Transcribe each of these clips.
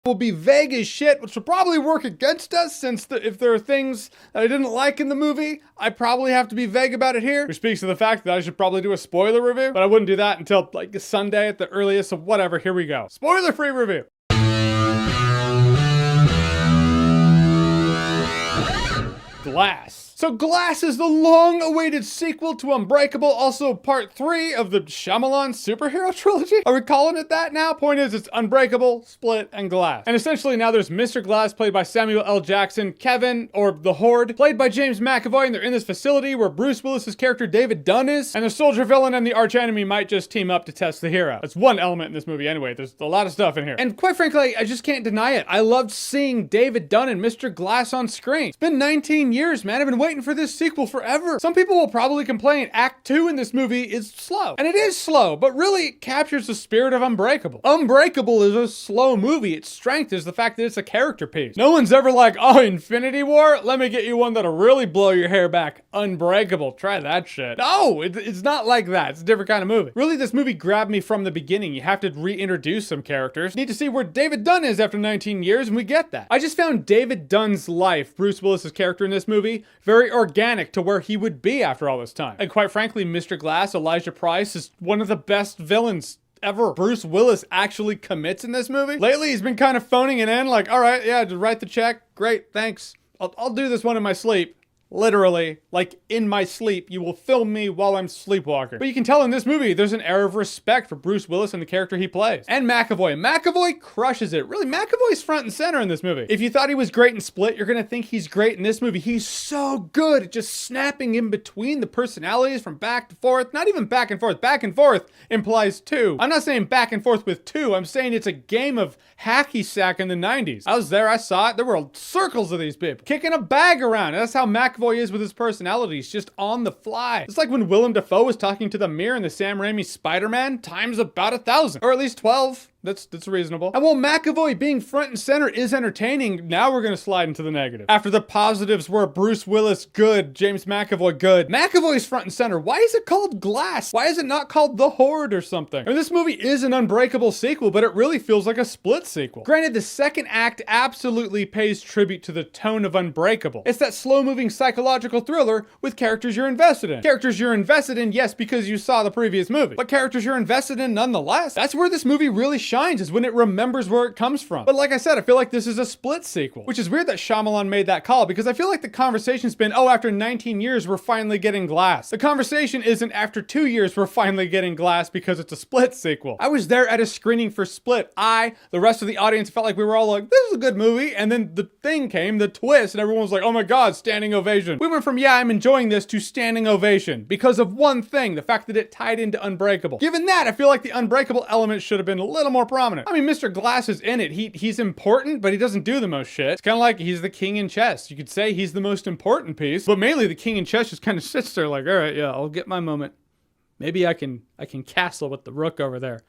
will be vague as shit, which will probably work against us since if there are things that I didn't like in the movie, I probably have to be vague about it here. Which speaks to the fact that I should probably do a spoiler review, but I wouldn't do that until like Sunday at the earliest, so whatever, here we go. Spoiler-free review. Glass. So Glass is the long-awaited sequel to Unbreakable, also part 3 of the Shyamalan superhero trilogy. Are we calling it that now? Point is, it's Unbreakable, Split, and Glass. And essentially now there's Mr. Glass, played by Samuel L. Jackson, Kevin, or the Horde, played by James McAvoy, and they're in this facility where Bruce Willis's character David Dunn is, and the soldier villain and the archenemy might just team up to test the hero. That's one element in this movie anyway. There's a lot of stuff in here. And quite frankly, I just can't deny it. I loved seeing David Dunn and Mr. Glass on screen. It's been 19 years, man. I've been waiting for this sequel forever. Some people will probably complain Act 2 in this movie is slow. And it is slow, but really it captures the spirit of Unbreakable. Unbreakable is a slow movie. Its strength is the fact that it's a character piece. No one's ever like, oh, Infinity War? Let me get you one that'll really blow your hair back. Unbreakable. Try that shit. No, it's not like that. It's a different kind of movie. Really, this movie grabbed me from the beginning. You have to reintroduce some characters. You need to see where David Dunn is after 19 years, and we get that. I just found David Dunn's life, Bruce Willis's character in this movie, very organic to where he would be after all this time. And quite frankly, Mr. Glass, Elijah Price, is one of the best villains ever Bruce Willis actually commits in this movie. Lately, he's been kind of phoning it in, like, all right, yeah, just write the check. Great, thanks. I'll do this one in my sleep. Literally, like in my sleep, you will film me while I'm sleepwalking. But you can tell in this movie, there's an air of respect for Bruce Willis and the character he plays. And McAvoy. McAvoy crushes it. Really, McAvoy's front and center in this movie. If you thought he was great in Split, you're gonna think he's great in this movie. He's so good at just snapping in between the personalities from back to forth. Not even back and forth. Back and forth implies two. I'm not saying back and forth with two. I'm saying it's a game of hacky sack in the 90s. I was there, I saw it. There were circles of these people kicking a bag around. And that's how McAvoy is with his personality. He's just on the fly. It's like when Willem Dafoe was talking to the mirror in the Sam Raimi Spider-Man times about 1,000, or at least 12. That's reasonable. And while McAvoy being front and center is entertaining, now we're gonna slide into the negative. After the positives were Bruce Willis good, James McAvoy good, McAvoy's front and center. Why is it called Glass? Why is it not called The Horde or something? I mean, this movie is an Unbreakable sequel, but it really feels like a Split sequel. Granted, the second act absolutely pays tribute to the tone of Unbreakable. It's that slow-moving psychological thriller with characters you're invested in. Characters you're invested in, yes, because you saw the previous movie, but characters you're invested in nonetheless. That's where this movie really shines, is when it remembers where it comes from. But like I said, I feel like this is a Split sequel, which is weird that Shyamalan made that call, because I feel like the conversation's been, oh, after 19 years, we're finally getting Glass. The conversation isn't after 2 years, we're finally getting Glass because it's a Split sequel. I was there at a screening for Split. The rest of the audience felt like we were all like, this is a good movie. And then the thing came, the twist, and everyone was like, oh my God, standing ovation. We went from, yeah, I'm enjoying this to standing ovation because of one thing, the fact that it tied into Unbreakable. Given that, I feel like the Unbreakable element should have been a little more prominent. I mean, Mr. Glass is in it. He's important, but he doesn't do the most shit. It's kind of like he's the king in chess. You could say he's the most important piece, but mainly the king in chess just kind of sits there like, all right, yeah, I'll get my moment. Maybe I can castle with the rook over there.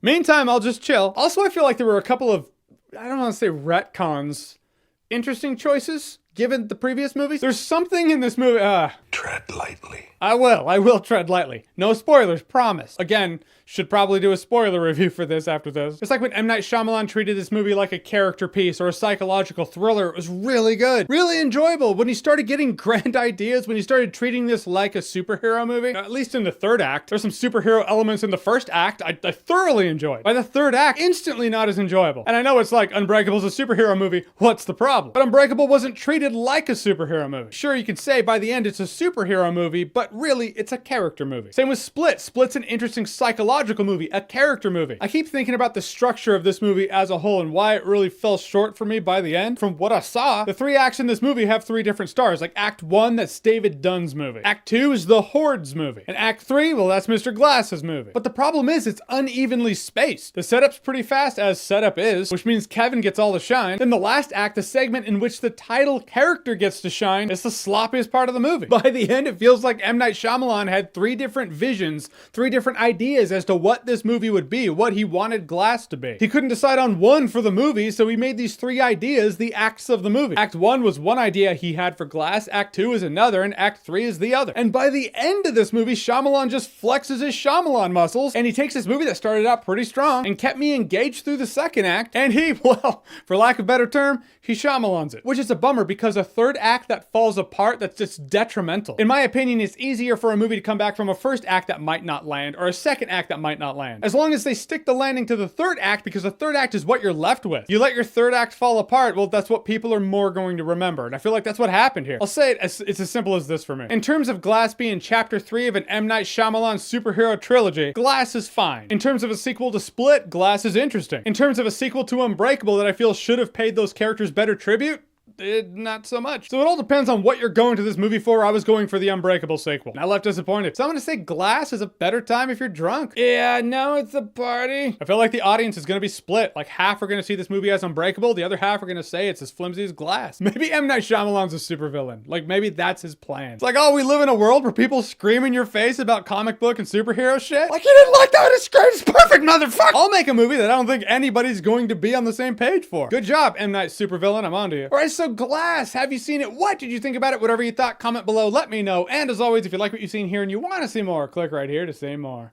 Meantime, I'll just chill. Also, I feel like there were a couple of, I don't want to say retcons, interesting choices given the previous movies. There's something in this movie. Tread lightly. I will tread lightly. No spoilers, promise. Again, should probably do a spoiler review for this after this. It's like when M. Night Shyamalan treated this movie like a character piece or a psychological thriller. It was really good, really enjoyable. When he started getting grand ideas, when he started treating this like a superhero movie, at least in the third act, there's some superhero elements in the first act I thoroughly enjoyed. By the third act, instantly not as enjoyable. And I know it's like Unbreakable's a superhero movie. What's the problem? But Unbreakable wasn't treated like a superhero movie. Sure, you could say by the end it's a superhero movie, but really it's a character movie. Same with Split. Split's an interesting psychological movie, a character movie. I keep thinking about the structure of this movie as a whole and why it really fell short for me by the end. From what I saw, the 3 acts in this movie have 3 different stars. Like Act 1, that's David Dunn's movie. Act 2 is the Horde's movie. And Act 3, well, that's Mr. Glass's movie. But the problem is it's unevenly spaced. The setup's pretty fast, as setup is, which means Kevin gets all the shine. Then the last act, the segment in which the title character gets to shine, is the sloppiest part of the movie. By the end, it feels like M. Night Shyamalan had 3 different visions, 3 different ideas as to what this movie would be, what he wanted Glass to be. He couldn't decide on one for the movie, so he made these 3 ideas the acts of the movie. Act 1 was one idea he had for Glass, Act 2 is another, and Act 3 is the other. And by the end of this movie, Shyamalan just flexes his Shyamalan muscles, and he takes this movie that started out pretty strong and kept me engaged through the second act, and he, well, for lack of a better term, he Shyamalans it. Which is a bummer because a third act that falls apart, that's just detrimental. In my opinion, it's easier for a movie to come back from a first act that might not land or a second act that might not land, as long as they stick the landing to the third act, because the third act is what you're left with. You let your third act fall apart, well, that's what people are more going to remember, and I feel like that's what happened here. I'll say it's as simple as this for me. In terms of Glass being chapter 3 of an M. Night Shyamalan superhero trilogy, Glass is fine. In terms of a sequel to Split, Glass is interesting. In terms of a sequel to Unbreakable that I feel should have paid those characters better tribute, not so much. So it all depends on what you're going to this movie for. I was going for the Unbreakable sequel. I left disappointed. So I'm gonna say Glass is a better time if you're drunk. Yeah, no, it's a party. I feel like the audience is gonna be split. Like half are gonna see this movie as Unbreakable, the other half are gonna say it's as flimsy as Glass. Maybe M. Night Shyamalan's a supervillain. Like maybe that's his plan. It's like, oh, we live in a world where people scream in your face about comic book and superhero shit. Like you didn't like that, it's great, it's perfect, motherfucker. I'll make a movie that I don't think anybody's going to be on the same page for. Good job, M. Night supervillain, I'm onto you. All right, so Glass, have you seen it? What did you think about it? Whatever you thought, comment below, let me know. And as always, if you like what you've seen here and you want to see more, click right here to see more.